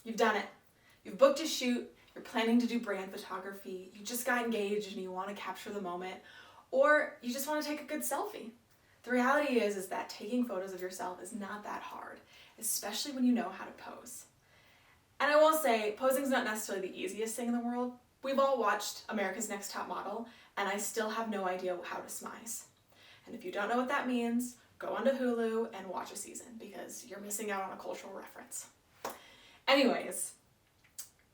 You've done it. You've booked a shoot, you're planning to do brand photography, you just got engaged and you want to capture the moment, or you just want to take a good selfie. The reality is that taking photos of yourself is not that hard, especially when you know how to pose. And I will say, posing is not necessarily the easiest thing in the world. We've all watched America's Next Top Model, and I still have no idea how to smize. And if you don't know what that means, go onto Hulu and watch a season, because you're missing out on a cultural reference. Anyways,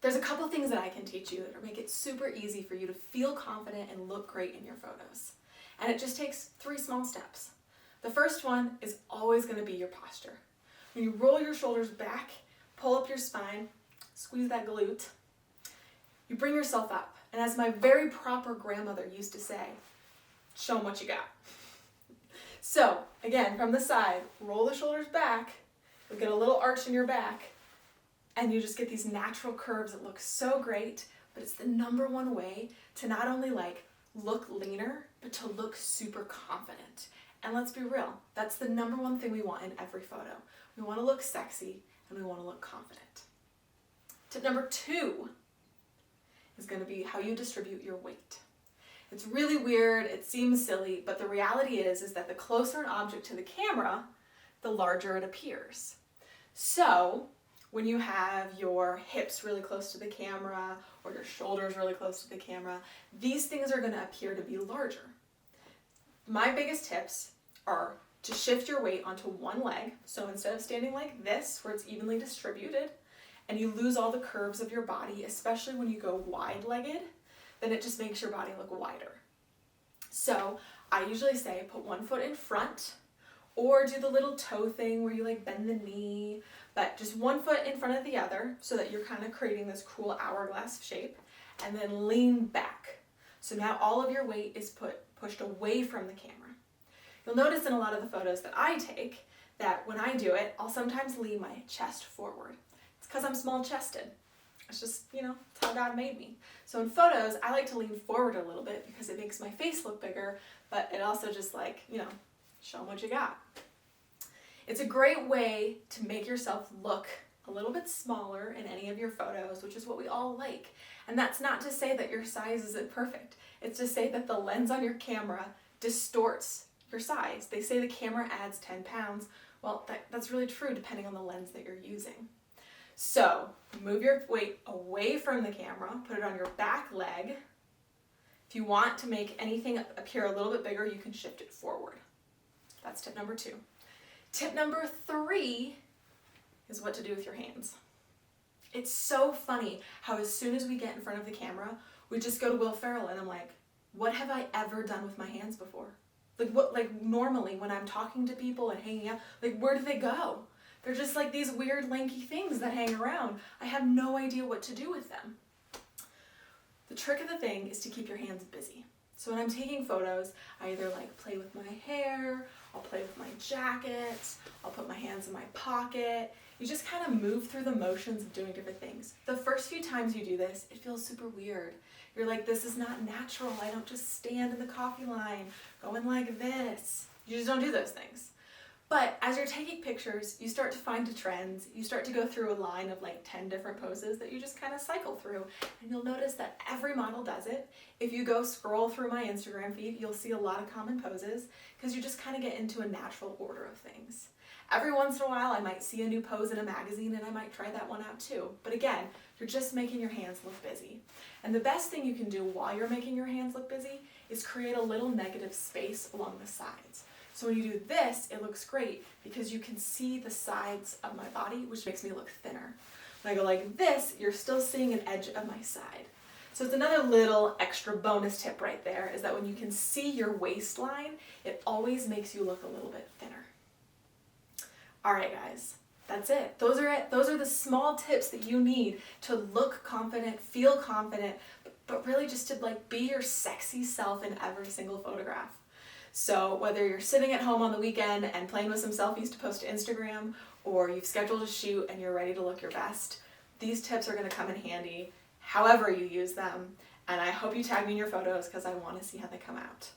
there's a couple things that I can teach you that will make it super easy for you to feel confident and look great in your photos. And it just takes 3 small steps. The first one is always going to be your posture. When you roll your shoulders back, pull up your spine, squeeze that glute, you bring yourself up. And as my very proper grandmother used to say, show them what you got. So again, from the side, roll the shoulders back, you'll get a little arch in your back, and you just get these natural curves that look so great, but it's the #1 way to not only look leaner, but to look super confident. And let's be real, that's the #1 thing we want in every photo. We want to look sexy and we want to look confident. Tip number 2 is going to be how you distribute your weight. It's really weird, it seems silly, but the reality is that the closer an object to the camera, the larger it appears. So when you have your hips really close to the camera or your shoulders really close to the camera, these things are going to appear to be larger. My biggest tips are to shift your weight onto one leg. So instead of standing like this, where it's evenly distributed, and you lose all the curves of your body, especially when you go wide-legged, then it just makes your body look wider. So I usually say put one foot in front, or do the little toe thing where you bend the knee, but just one foot in front of the other so that you're kind of creating this cool hourglass shape, and then lean back. So now all of your weight is pushed away from the camera. You'll notice in a lot of the photos that I take that when I do it, I'll sometimes lean my chest forward. It's because I'm small chested. It's just, it's how God made me. So in photos, I like to lean forward a little bit because it makes my face look bigger, but it also just show them what you got. It's a great way to make yourself look a little bit smaller in any of your photos, which is what we all like. And that's not to say that your size isn't perfect. It's to say that the lens on your camera distorts your size. They say the camera adds 10 pounds. Well, that's really true depending on the lens that you're using. So move your weight away from the camera, put it on your back leg. If you want to make anything appear a little bit bigger, you can shift it forward. That's tip number 2. Tip number 3 is what to do with your hands. It's so funny how as soon as we get in front of the camera, we just go to Will Ferrell and I'm like, what have I ever done with my hands before? Normally when I'm talking to people and hanging out, where do they go? They're just these weird lanky things that hang around. I have no idea what to do with them. The trick of the thing is to keep your hands busy. So when I'm taking photos, I either play with my hair, I'll play with my jacket, I'll put my hands in my pocket. You just kind of move through the motions of doing different things. The first few times you do this, it feels super weird. You're like, this is not natural. I don't just stand in the coffee line going like this. You just don't do those things. But as you're taking pictures, you start to find the trends. You start to go through a line of 10 different poses that you just kind of cycle through. And you'll notice that every model does it. If you go scroll through my Instagram feed, you'll see a lot of common poses because you just kind of get into a natural order of things. Every once in a while, I might see a new pose in a magazine and I might try that one out too. But again, you're just making your hands look busy. And the best thing you can do while you're making your hands look busy is create a little negative space along the sides. So when you do this, it looks great because you can see the sides of my body, which makes me look thinner. When I go like this, you're still seeing an edge of my side. So it's another little extra bonus tip right there, is that when you can see your waistline, it always makes you look a little bit thinner. All right, guys, that's it. Those are the small tips that you need to look confident, feel confident, but really just to be your sexy self in every single photograph. So whether you're sitting at home on the weekend and playing with some selfies to post to Instagram, or you've scheduled a shoot and you're ready to look your best, these tips are going to come in handy however you use them. And I hope you tag me in your photos because I want to see how they come out.